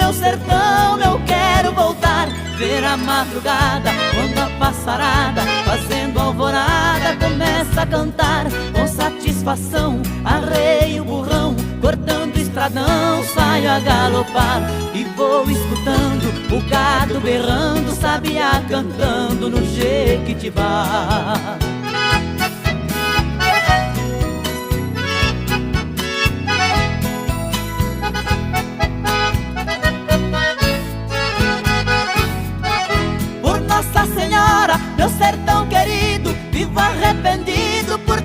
meu sertão eu quero voltar. Ver a madrugada, quando a passarada, fazendo alvorada, começa a cantar. Com satisfação, arreio o burrão, cortando o estradão, saio a galopar. E vou escutando o gado berrando, sabiá cantando no Jequitibá.